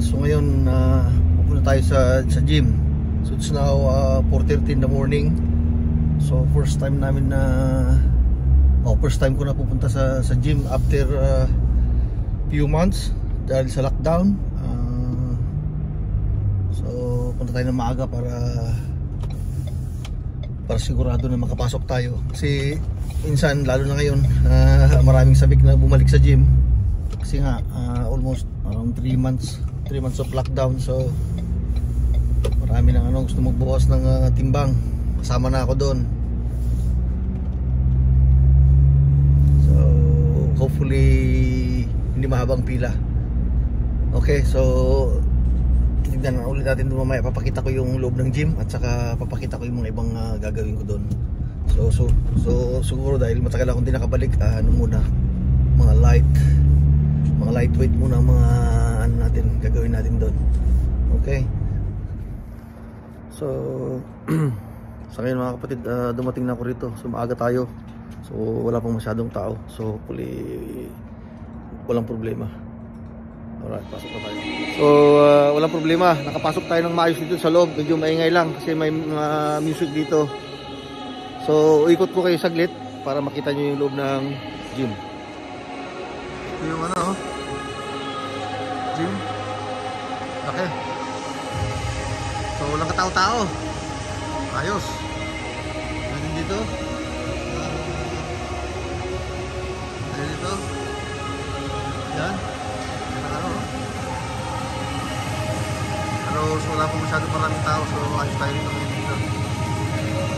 So ngayon pupunta tayo sa gym. So it's now 4:30 in the morning. So first time namin na first time ko na pupunta sa gym after few months dahil sa lockdown. So punta tayo ng maaga para sigurado na makapasok tayo. Kasi minsan lalo na ngayon maraming sabik na bumalik sa gym. Kasi nga almost around 3 months of lockdown. So marami nang gusto magbukas ng timbang. Kasama na ako doon. So hopefully hindi mahabang pila. Okay, so tignan na ulit natin doon mamaya. Papakita ko yung loob ng gym at saka papakita ko yung mga ibang gagawin ko doon. So siguro dahil matagal akong hindi nakabalik, muna mga lightweight muna ang mga gagawin natin doon. Okay. So sa ngayon mga kapatid, dumating na ako rito. So maaga tayo. So wala pang masyadong tao. So hopefully walang problema. Alright, pasok na tayo. So walang problema. Nakapasok tayo ng maayos dito sa loob. Medyo maingay lang kasi may music dito. So ikot ko kayo saglit para makita nyo yung loob ng gym. Ito yung gym. Okay. So walang katao-tao. Ayos. Meron dito. Meron dito. Yan. Pero so, wala pa masyado maraming tao. So ayos tayo dito ngayon dito.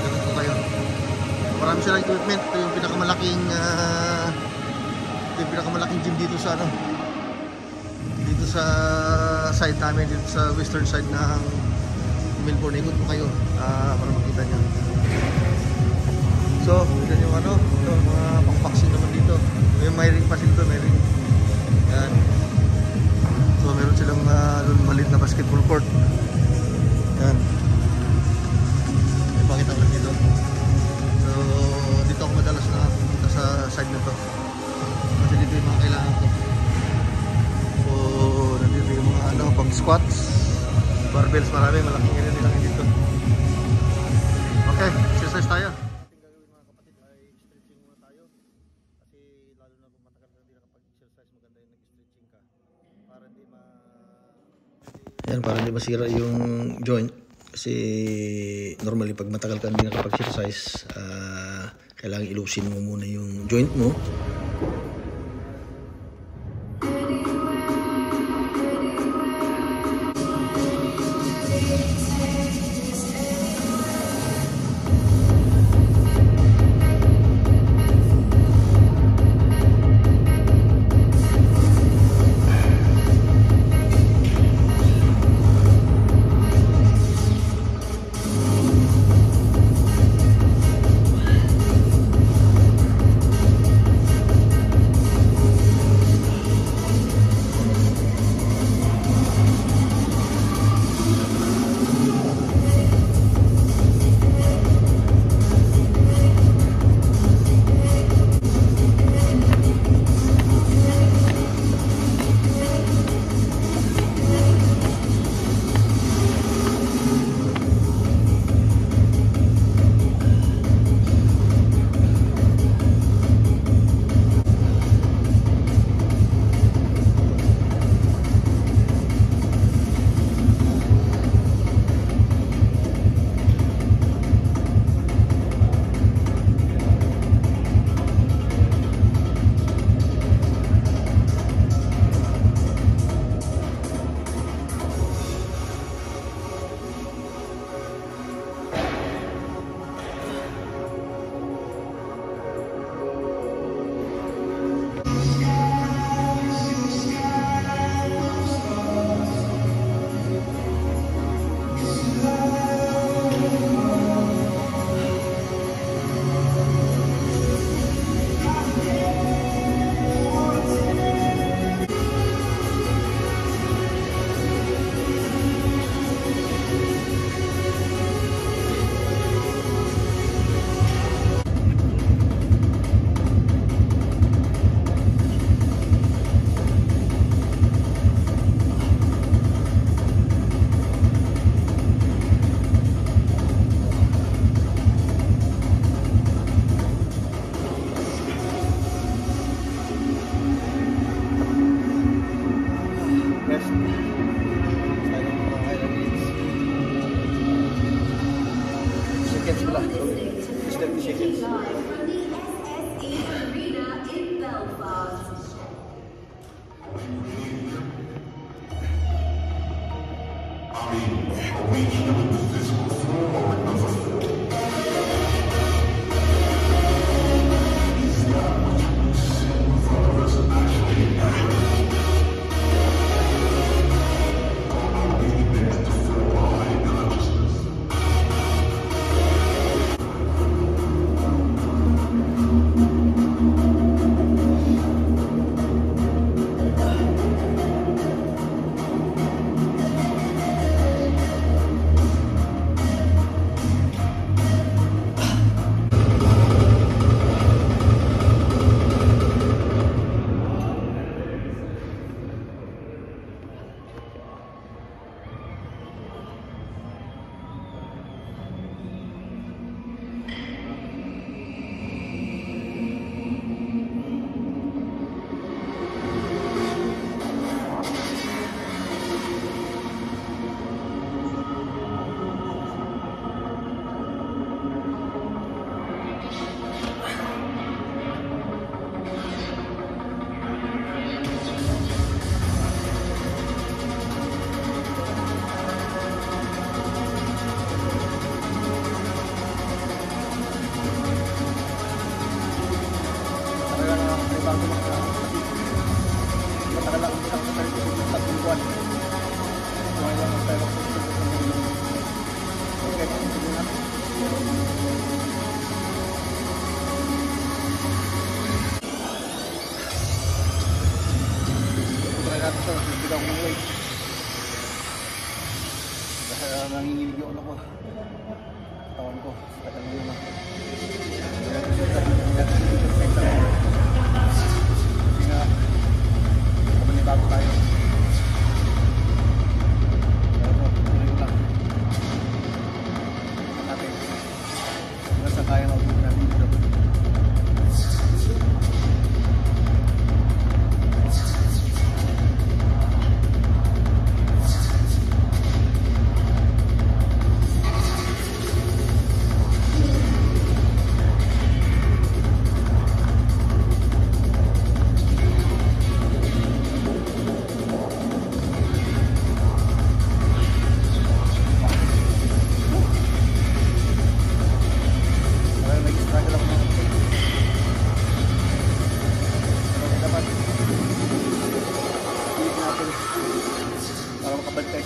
Ganun ko kayo. Marami silang equipment. Ito yung pinakamalaking gym dito sa dito sa side namin, dito sa western side ng Melbourne. Ikot ko kayo para makita nyo. So tignan yung ito, mga pang-vaccine naman dito. May ring pa sila, may ring. Yan. So meron silang maliit na basketball court. Yan. May pakita ko lang dito. So dito ako madalas na pumunta sa side na to. Kasi dito yung mga kailangan ko. So nandito yung mga pang squats, barbells, marami, malaking area nila dito. Okay, exercise tayo. Ating gagawin mga kapatid ay stretching muna tayo. Kasi lalo na kung matagal ka hindi nakapag-exercise, maganda yung nag-stretching ka. Para hindi masira yung joint. Kasi normally pag matagal ka hindi nakapag-exercise, kailangan ilusin mo muna yung joint mo. Nanginginig yung ano ko, katawan ko, tagal na yun. Kasi nga, kumanibago tayo. Pero, tuloy lang. Natin. Hanggang sa kaya mag-book natin dito.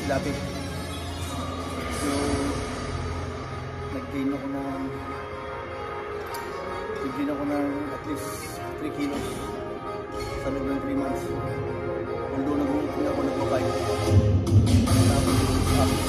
Dati so nag-gain ako ng at least 3 kilos sa loob ng 3 months, although nag-uupin ako nagbabay tapos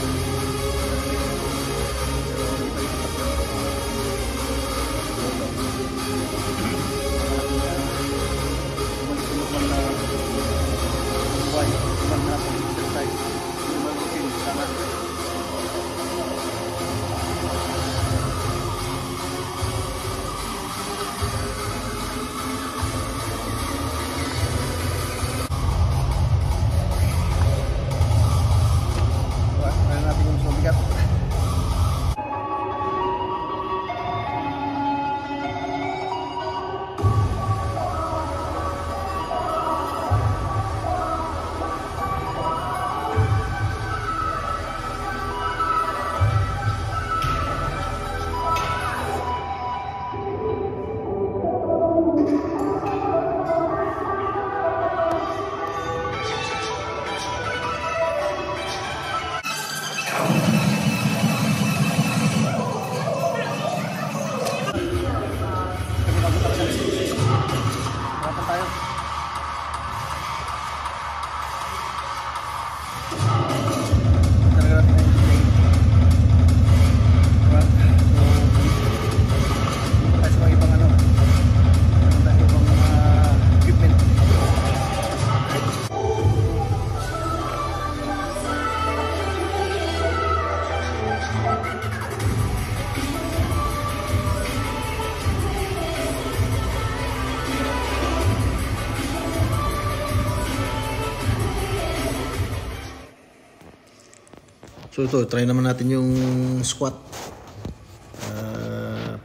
So ito, try naman natin yung squat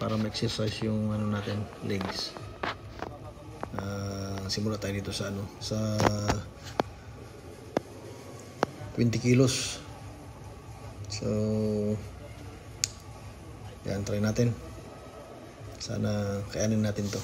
para ma-exercise yung ano natin, legs. Simula tayo dito sa sa 20 kilos. So yan, try natin. Sana kayanin natin to.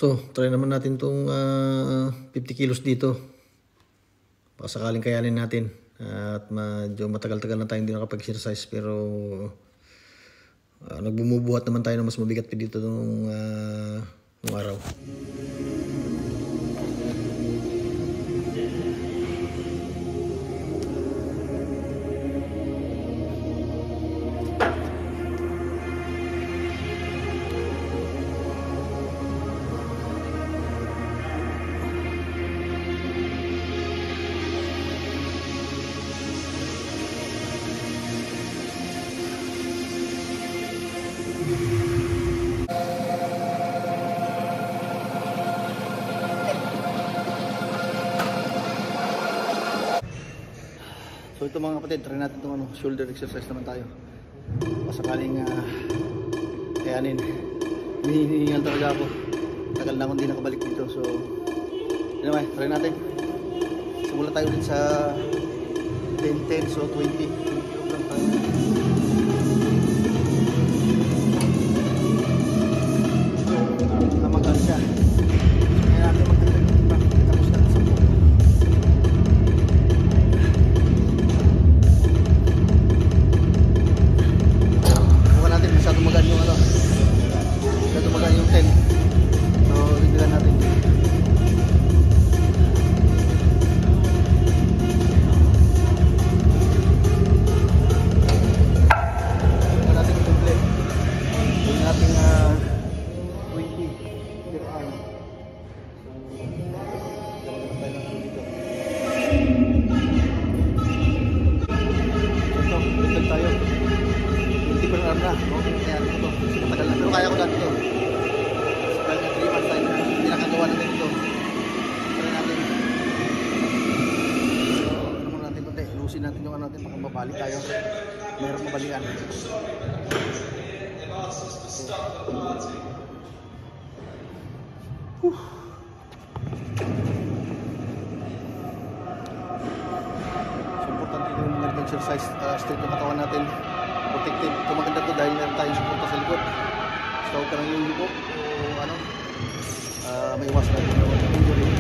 So, try naman natin itong 50 kilos dito. Baka sakaling kayanin natin. At medyo matagal-tagal na tayo hindi nakapag-exercise. Pero nagbumubuhat naman tayo ng mas mabigat pa dito nung araw. So ito mga kapatid, try natin itong shoulder exercise naman tayo. Pasakaling kayanin. Hinihingal talaga ako. Tagal na akong hindi nakabalik dito. So anyway, try natin. Simula tayo ulit sa 10-10, so 20 kilogram tayo. Namagal siya. Kaya natin magdagdag ng timbang. Tapos natin sa buko. Bukan natin masyado magaan yung masyado magaan yung 10. So ligdagan natin. Bukan natin kumple. Bukan natin 20 per arm. So ligdag tayo. 20 per arm na. Kaya ito. Matagal na. Pero kaya ko dati ito. Kaya 3 months tayo. Hindi nakagawa natin ito. Try natin. Ano muna natin ito. Lusin natin yung natin. Baka mabalik tayo. Mayroong mabalikan. Importante yung nag-exercise straight yung katawan natin. Protected. Ito maganda to dahil meron tayong suporta sa likod. So huwag ka nang yung likod o may iwas natin yung injury.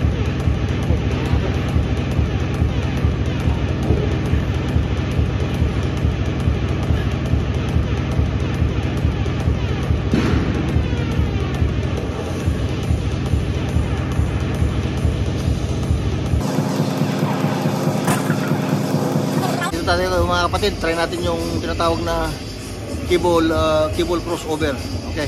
Tayo mga kapatid, try natin yung tinatawag na cable crossover. Okay.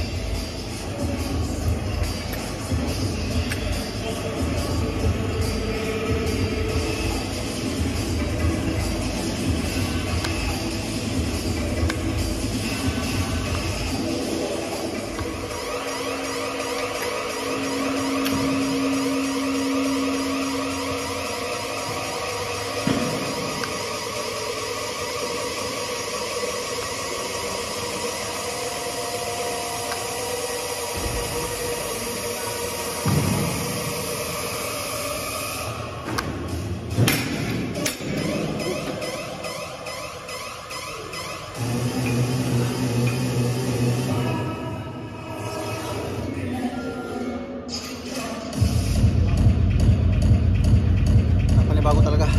Bago talaga.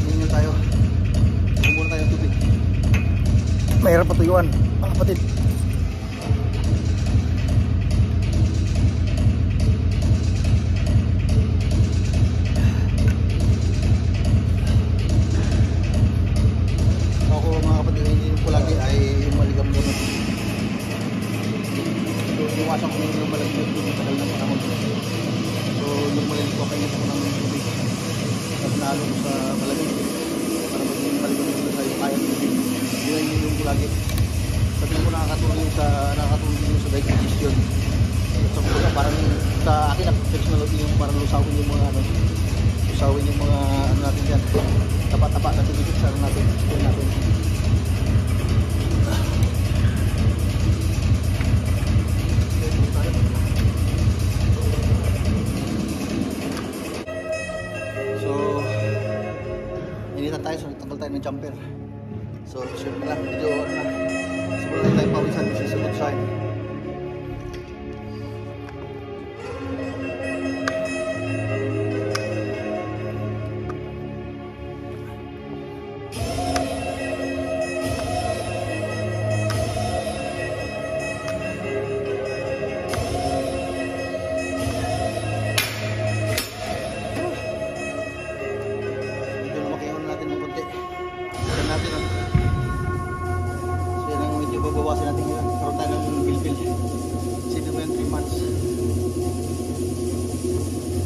Hingal tayo. Muna tayo ng tubig. Mahirap patuyuan, mga kapatid. Ako mga kapatid, hindi ko lagi ay yung maligam doon. Iwasan ko yung maligam doon tagal na panahon. So yung malilig ko kayo sa mga tubig. Tapos nalo sa sa akin, personal yung para lusawin yung mga ano, lusawin yung mga ano natin dyan, tapa-tapa natin dito sa natin, spray natin. So initan tayo, so nagtanggal tayo ng jumper. So sure na lang, medyo ano na, siguro tayo pawisan sa good side. Babawasan natin ngayon. Karoon tayo ng bill-bill. Sino mo yung 3 months.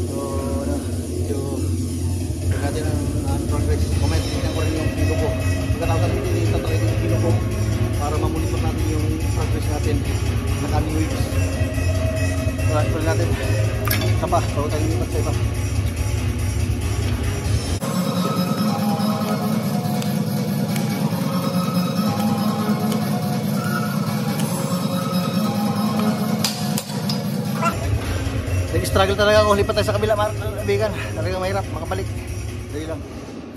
So, ano, medyo tignan natin ang progress. Comment, tignan ko rin yung kilo ko. Pagkatapos natin itatry yung kilo ko para mamonitor natin yung progress natin na coming weeks. So, explain natin. Isa pa, bago tayo lipat sa iba. Nag-struggle talaga ako, lipat tayo sa kabila mga kaibigan. Talagang mahirap, makabalik. Dali lang.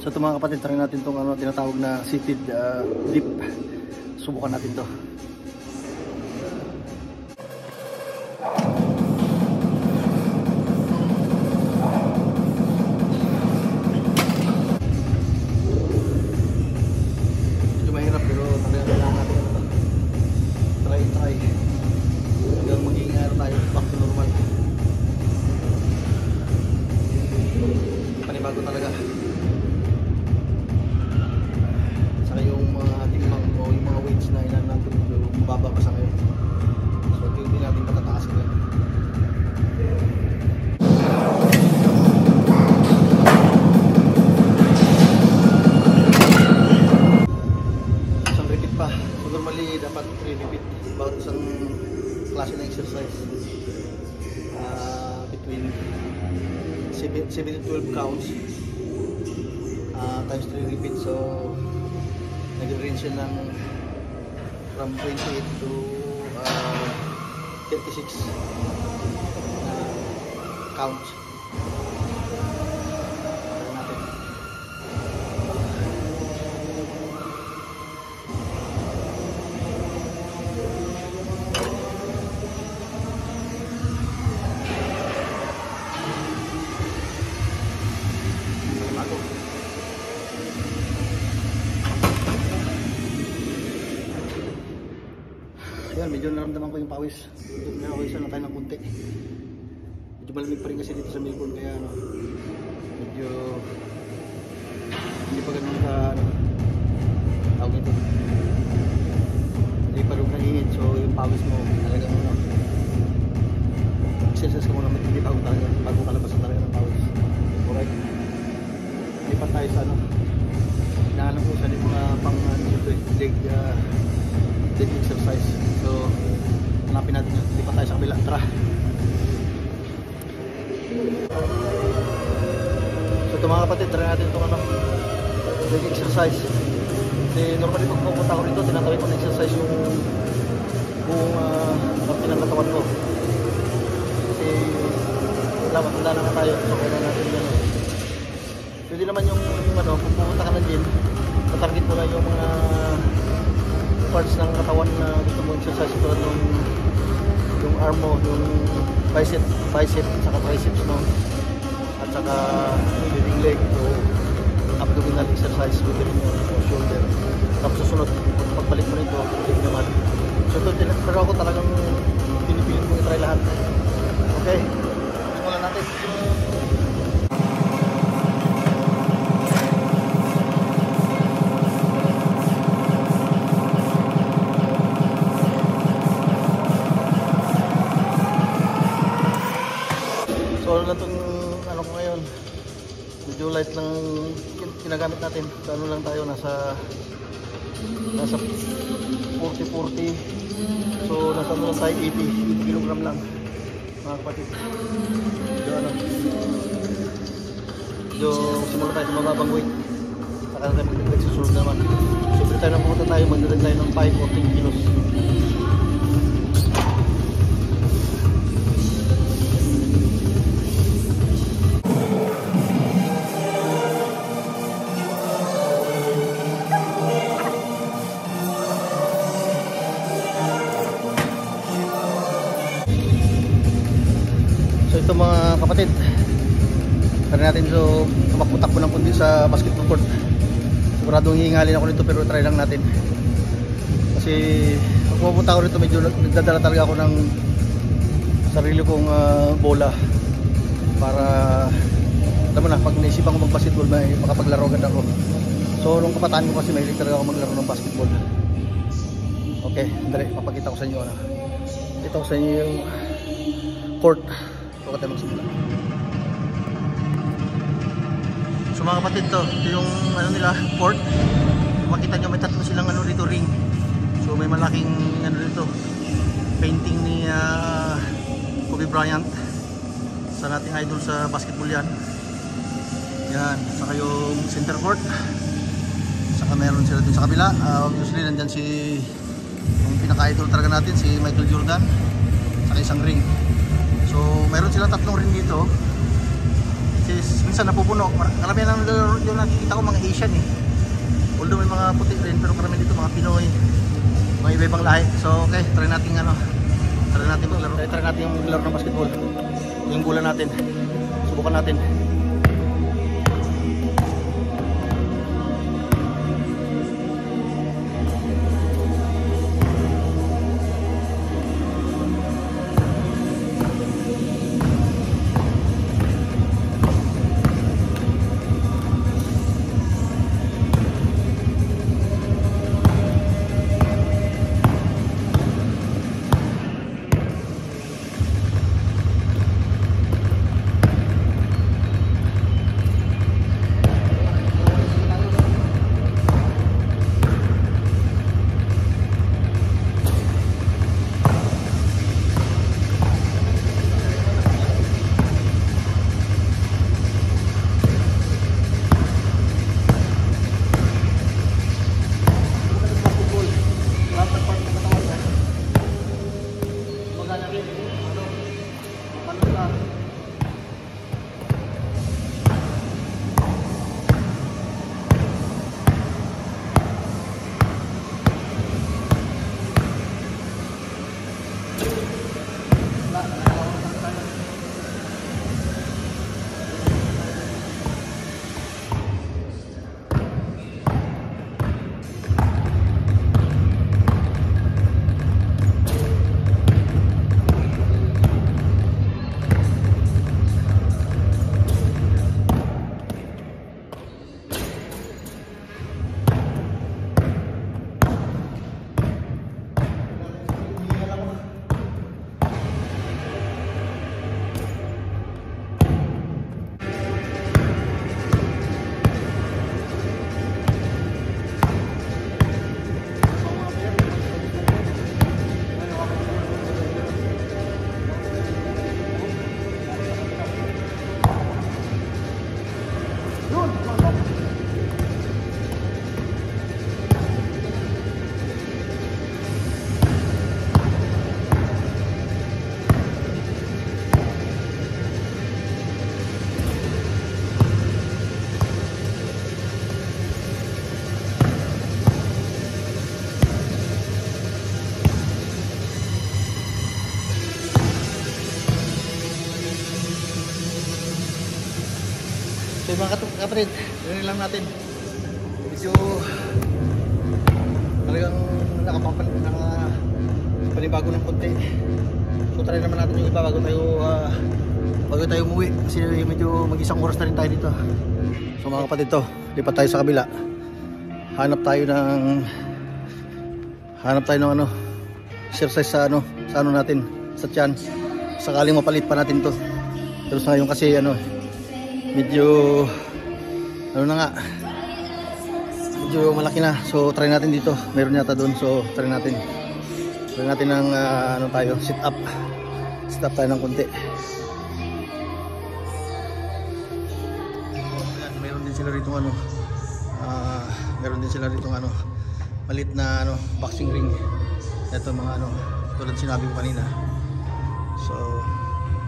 So ito mga kapatid, try natin itong ano, tinatawag na seated dip. Subukan natin to. Medyo mahirap pero talagang kailangan natin ito. Try. Hanggang maging tayo back to normal. Panibago talaga. Saka yung mga timbang o yung mga weights na ilan natin medyo mababa pa sa ngayon. So hindi natin matataas ngayon. Isang repeat pa. So normally dapat 3 repeat about isang klase na exercise. Between 7 to 12 counts times 3 repeats. So nag-range siya ng from 28 to 36 counts. Natin. Ayan, medyo naramdaman ko yung pawis. Medyo nawawisan na tayo ng kunti. Medyo malamig pa rin kasi dito sa Melbourne, kaya ano, medyo hindi pa ganun ka ano, tawag ito, hindi pa rin nangingit. So yung pawis mo talagang ano, exercise ka muna matindi bago kalabasan talaga ng pawis. Alright, lipat tayo sa ano, hinahanap ko sa mga pang leg exercise. So hanapin natin yun, lipat tayo sa kabila. Tara. So ito mga kapatid, try natin itong ano, leg exercise. Kasi normally pag pupunta ko rito, tinatawin ko na exercise yung buong parte ng katawan ko. Kasi matanda na nga tayo, so kailan natin yan. Pwede naman yung ano, kung pupunta ka na gym, matarget mo na yung mga parts ng katawan na gusto mo exercise, tulad yung arm mo, yung bicep, saka triceps mo, at saka leading leg, so abdominal exercise with your shoulder. Tapos susunod, pagbalik mo nito, leg naman. So ito, pero ako talagang pinipilit mo i-try lahat. Okay, simulan natin. So ano lang itong ano ko ngayon, medyo light lang ginagamit natin. So ano lang tayo, nasa 40-40. So nasa ano lang tayo, 80 kg lang. mga kapatid. So ano, so simula tayo sa mababang weight, saka na tayo magdagdag sa sunod naman. So every time na pumunta tayo, magdagdag tayo ng 5 or 10 kilos. Ito mga kapatid, try natin so tumakbo-takbo ng kundi sa basketball court. Siguradong hihingalin ako nito pero try lang natin. Kasi pag pupunta ako nito medyo nagdadala talaga ako ng sarili kong bola para alam mo na, pag naisipan ko mag-basketball may makapaglaro agad ako. So nung kabataan ko kasi mahilig talaga ako maglaro ng basketball. Okay, dali, papakita ko sa inyo ano. Ito ko sa inyo yung court. Huwag tayo magsimula. So mga kapatid, ito yung ano nila, court. Makita nyo may tatlo silang ano dito, ring. So may malaking ano dito, painting ni Kobe Bryant, sa nating idol sa basketball yan. Yan, saka yung center court. Saka meron sila dun sa kabila. Obviously nandyan si yung pinaka-idol talaga natin, si Michael Jordan. Saka isang ring. So meron silang tatlong ring dito. Minsan napupuno. Karamihan ng yung nakikita ko mga Asian eh. Although may mga puti rin, pero karamihan dito mga Pinoy, mga iba-ibang lahi. So okay, try natin ano. Try natin maglaro. Try natin yung maglaro ng basketball. Yung bola natin. Subukan natin. So mga kapatid, ganyan lang natin. Medyo talagang nakapanibago ng konti. So try naman natin yung iba bago tayo umuwi. Kasi medyo mag-isang oras na rin tayo dito. So mga kapatid, to lipat tayo sa kabila. Hanap tayo ng ano, exercise sa ano natin, sa tiyan. Sakaling mapalit pa natin to. Pero sa ngayon kasi ano, medyo ano na nga, medyo malaki na. So try natin dito, meron yata doon. So try natin ng ano tayo, sit up Stop tayo ng konti. Ayan, meron din sila rito ano. Meron din sila rito ano, malit na ano, boxing ring. Ito mga ano, tulad sinabi ko kanina. So,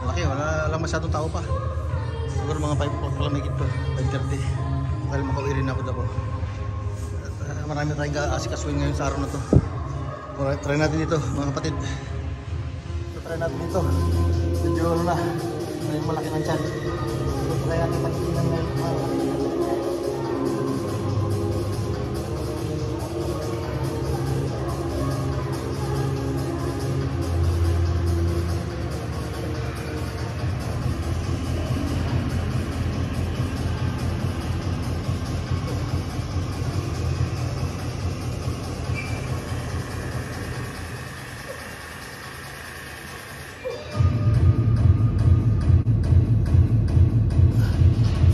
malaki, wala lang masyadong tao pa. Siguro mga 5 o'clock lang higit pa, 5:30. Dahil makauwi rin ako dito. At marami tayong asikasuhin ngayon sa araw na to. Try natin dito mga kapatid. So, try natin dito. Medyo ano na, may malaki ng tiyan. So, try natin pagkikinan ngayon.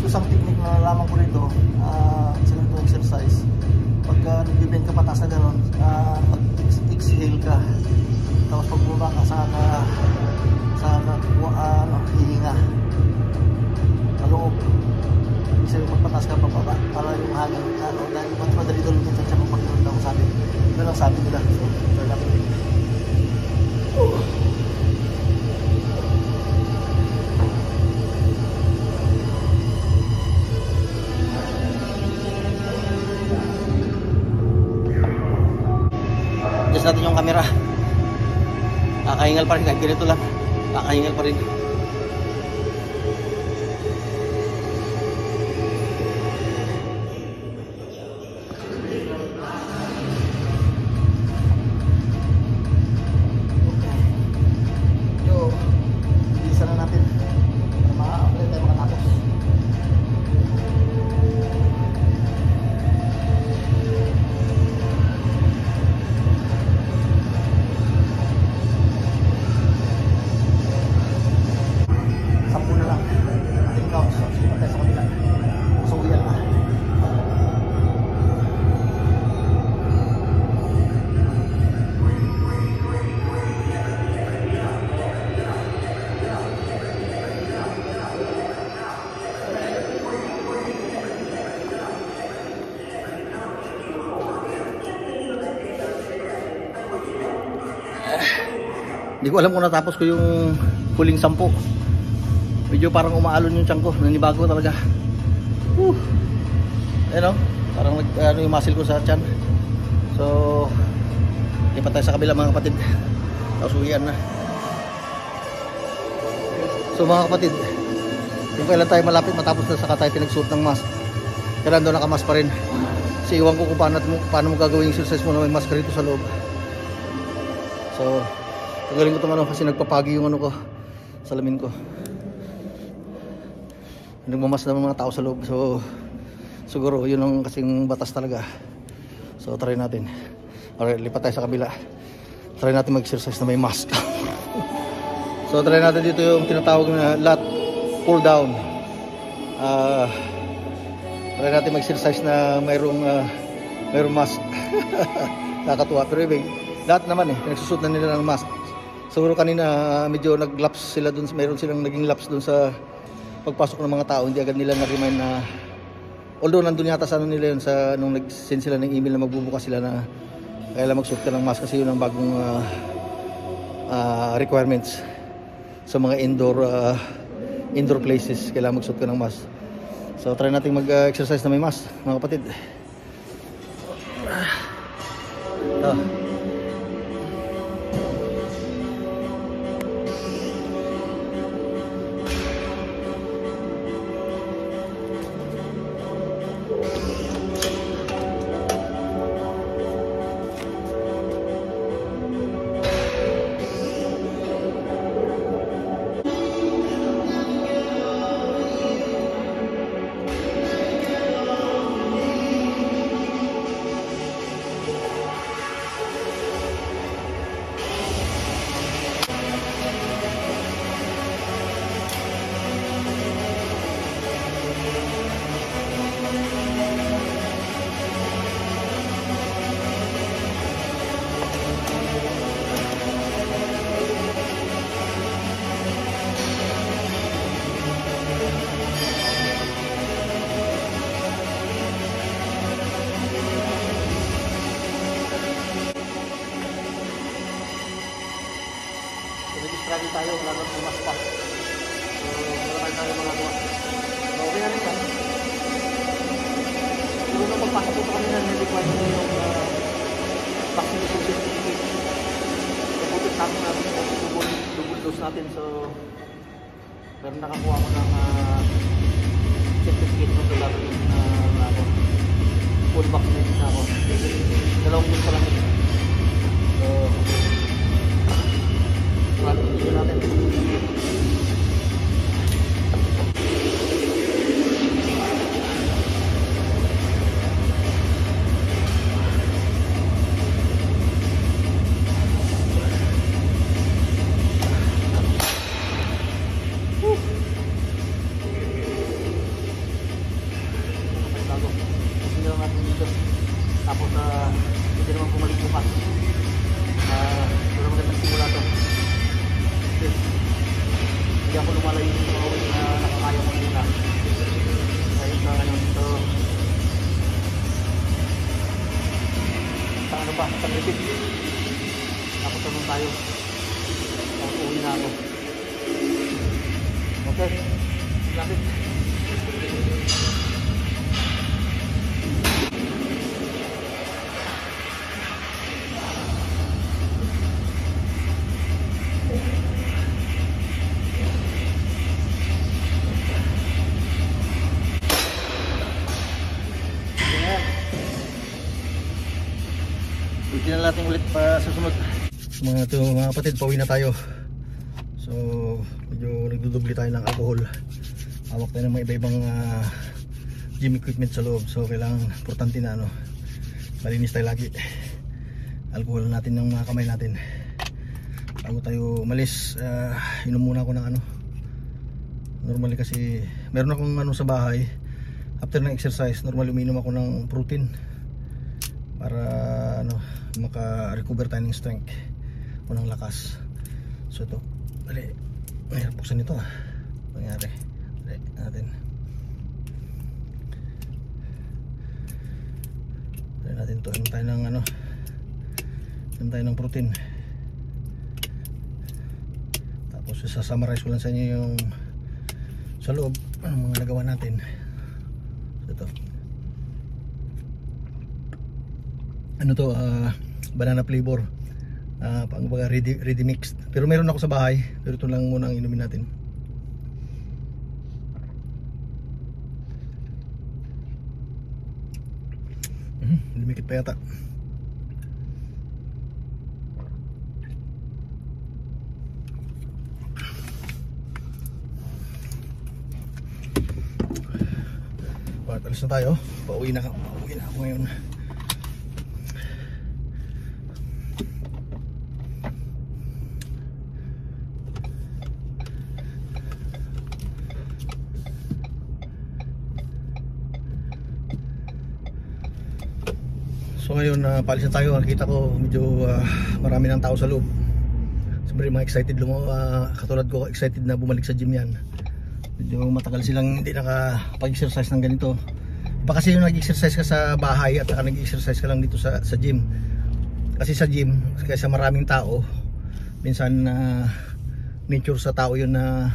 Isang technique na nalaman ko rito, isa nito exercise. Pagka nag-bend ka patas na gano'n, mag-exhale ka. Tapos pag bumaba ka, hihinga. Maloob. Isa yung magpatas ka pababa. Para yung hangin, dahil mas madali doon minsan siya kung pag-iwan daw sabi. Ito lang sabi nila. So, ito lang. Adjust natin yung camera. Kakahingal pa rin kahit ganito lang. Kakahingal pa rin. So, isa na natin para ma-apply tayo makatapos. Hindi ko alam kung natapos ko yung huling 10. Medyo parang umaalon yung tiyan ko. Nanibago talaga. Ayun o. Parang yung muscle ko sa tiyan. So, lipat tayo sa kabila mga kapatid. Tapos uwian na. So mga kapatid, kung kailan tayo malapit matapos na saka tayo pinagsuot ng mask. Kailan doon nakamask pa rin. Kasi iwan ko kung paano mo gagawin yung exercise mo na may mask rito sa loob. So, tagaling ko itong ano kasi nagpapagi yung ano ko, salamin ko. Nagmamas na mga tao sa loob. So siguro yun ang kasing batas talaga. So try natin. Alright, lipat tayo sa kabila. Try natin mag-exercise na may mask. So try natin dito yung tinatawag na lat pull down. Try natin mag-exercise na mayroong mask. Nakakatuwa. Pero lahat naman nagsusot na nila ng mask. Siguro kanina medyo nag-lapse sila dun, mayroon silang naging lapse dun sa pagpasok ng mga tao. Hindi agad nila na-remind na, although nandun yata sa ano nila yun, sa nung nag-send sila ng email na magbubukas sila na kailangan magsuot ka ng mask kasi yun ang bagong requirements sa mga indoor places. Kailangan magsuot ka ng mask. So try natin mag-exercise na may mask mga kapatid. tayo, lalo pumas pa. So, wala tayo magagawa. So, okay na rin yan. Siguro na pagpasok ko kanina, hindi ko ano yung vaccination certificate. So, putik tapos natin yung double dose natin. So, pero nakakuha ko ng certificate ng dollar na ako. Full vaccination na ako. Dalawang dose pa lang ito. So, vaccination natin. Tapos hindi naman bumalik bukas. Pero magandang simula to. Okay. Hindi ako lumalayo yung mga uwi na nakakaya ko muna. Ayun na ngayon. So, sa ano ba? Sa repeat. Tapos naman tayo. Tapos uwi na ako. Okay. Lapit. Tignan natin ulit pa sa sunod. Mga kapatid, pauwi na tayo. So medyo nagdudubli tayo ng alcohol. Hawak tayo ng mga iba-ibang gym equipment sa loob. So kailangan, importante na malinis tayo lagi. Alcohol natin ng mga kamay natin. Bago tayo umalis, inom muna ako ng normally kasi meron akong sa bahay. After ng exercise, normally uminom ako ng protein para maka-recover tayo ng strength o ng lakas. So ito, dali, mahirap buksan ito nangyari, dali natin ito, inom tayo ng inom tayo ng protein. Tapos isa-summarize ko lang sa inyo yung sa loob anong mga nagawa natin. So ito, banana flavor, pang baga ready mixed, pero meron ako sa bahay, pero ito lang muna ang inumin natin. Lumikit pa yata. Alis na tayo, pauwi na ako ngayon. So ngayon paalis na tayo. Nakita ko medyo marami ng tao sa loob. Siyempre mga excited katulad ko, excited na bumalik sa gym yan. Medyo matagal silang hindi nakapag-exercise ng ganito. Iba kasi yung nag-exercise ka sa bahay at saka nag-exercise ka lang dito sa gym. Kasi sa gym, kaysa maraming tao, minsan nature sa tao yun na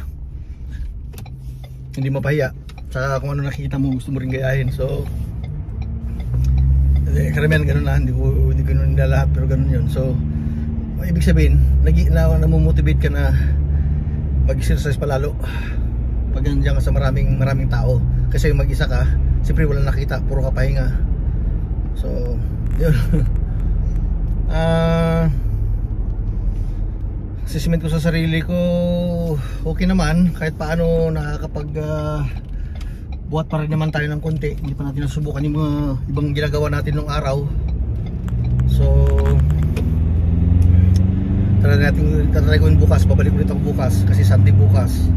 hindi mapahiya. Saka kung ano nakikita mo, gusto mo rin gayahin. So karamihan ganun na, hindi ko nila lahat, pero ganun yun. So ibig sabihin namomotivate ka na mag-exercise palalo pag nandiyan ka sa maraming tao. Kasi yung mag-isa ka, siyempre walang nakita, puro ka pahinga. So yun. Assessment ko sa sarili ko, okay naman, kahit paano nakakapag buhat pa rin naman tayo ng konti. Hindi pa natin nasubukan yung mga ibang ginagawa natin nung araw. So try ko yung bukas, babalik ulit ako bukas kasi Sunday bukas.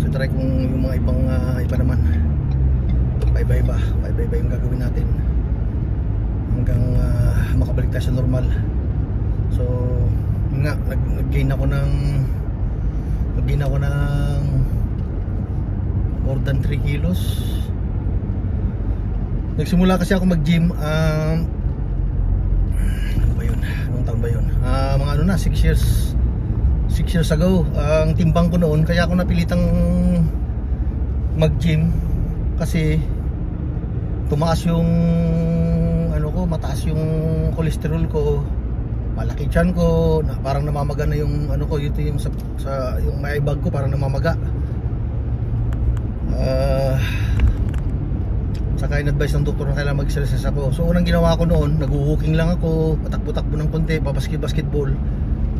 So try kong yung mga iba naman, iba yung gagawin natin hanggang makabalik tayo sa normal. So yun nga, nag-gain ako ng more than 3 kilos. Nagsimula kasi ako mag-gym ano ba yun? Anong taon ba yun? Mga 6 years 6 years ago. Ang timbang ko noon, kaya ako napilitang mag-gym kasi tumaas yung ano ko, mataas yung cholesterol ko, malaki tiyan ko, parang namamaga na yung ano ko, ito yung sa yung may bag ko parang namamaga. Saka in-advise ng doktor na kailangan mag-exercise ako. So unang ginawa ko noon, nag-walking lang ako, patakbo-takbo ng konti, basketball.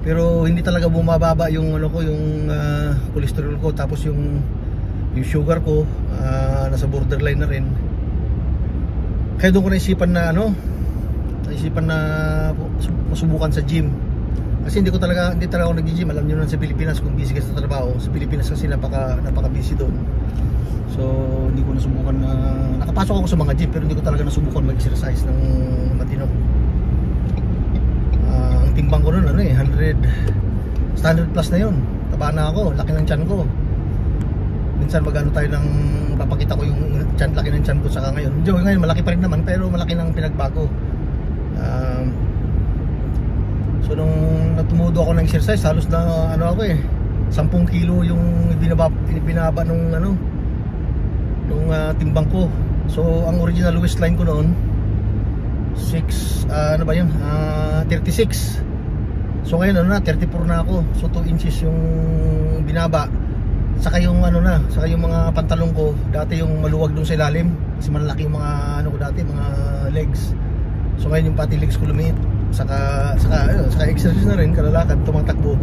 Pero hindi talaga bumababa yung ano ko, yung cholesterol ko, tapos yung sugar ko nasa borderline na rin. Kaya doon ko naisipan na masubukan sa gym. Kasi hindi talaga ako nag-gym. Alam niyo naman sa Pilipinas kung busy ka sa trabaho. Sa Pilipinas kasi napaka-busy doon. So hindi ko nasubukan na nakapasok ako sa mga gym, pero hindi ko talaga nasubukan mag-exercise ng matino. Ang timbang ko noon 100 plus na yun. Taba na ako, laki ng tiyan ko. Minsan magano tayo ng papakita ko yung tiyan, laki ng tiyan ko saka ngayon. Ngayon malaki pa rin naman, pero malaki ng pinagbago. So nung natumudo ako ng exercise, halos na 10 kilo yung binaba nung timbang ko. So ang original waistline ko noon 36. So ngayon 34 na ako. So 2 inches yung binaba. Saka yung saka yung mga pantalon ko, dati yung maluwag doon sa ilalim kasi malaki yung mga ko dati, mga legs. So ngayon yung pati legs ko lumiit. Saka exercise na rin, kalalakad, tumatakbo.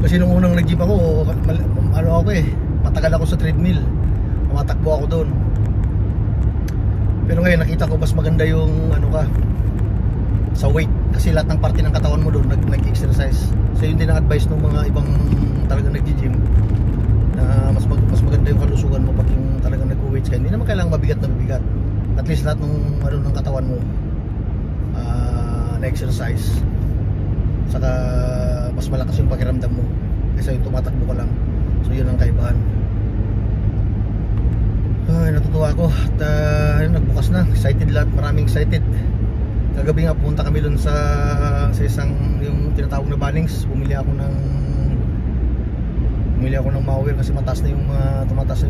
Kasi nung unang nag-gym ako, matagal ako sa treadmill. Tumatakbo ako doon. Pero ngayon nakita ko mas maganda yung sa weight, kasi lahat ng parte ng katawan mo doon nag-exercise. So yun din ang advice ng mga ibang talagang nag-gym, na mas maganda yung kalusugan mo pag yung talagang nag-weights ka. Hindi naman kailangan mabigat. At least lahat ng ng katawan mo na-exercise. Saka mas malakas yung pakiramdam mo kaysa yung tumatakbo ka lang. So yun ang kaibahan. Natutuwa ako at nagbukas na, excited lahat, maraming excited. Kagabi nga pumunta kami dun sa isang yung tinatawag na Bunnings. Bumili ako ng mower kasi tumataas na yung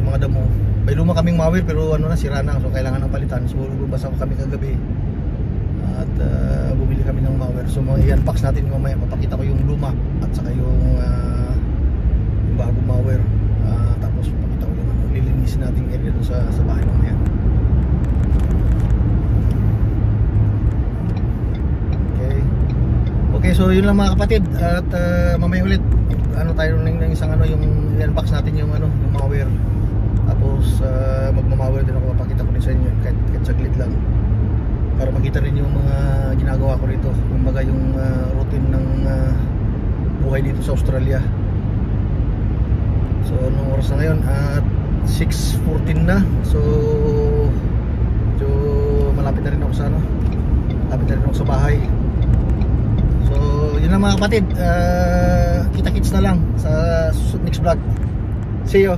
mga damo. May luma kaming mower pero sira na, so kailangan ng palitan. So lubas ako kami kagabi at bumili kami ng mower. So i-unbox natin mamaya, papakita ko yung luma at saka yung bagong mower. Tapos papakita ko yung lilinisin natin area dun sa bahay mamaya. Okay, so yun lang mga kapatid, at mamaya ulit tayo ng isang yung i-unbox natin yung mower. Tapos magmamawer din ako, papakita ko din sa inyo kahit saglit lang para makita rin yung mga ginagawa ko rito, kumbaga yung routine ng buhay dito sa Australia. So anong oras na ngayon? At 6:14 na. So malapit na rin ako sa malapit na rin ako sa bahay. So yun lang mga kapatid, kita-kits na lang sa next vlog. See you.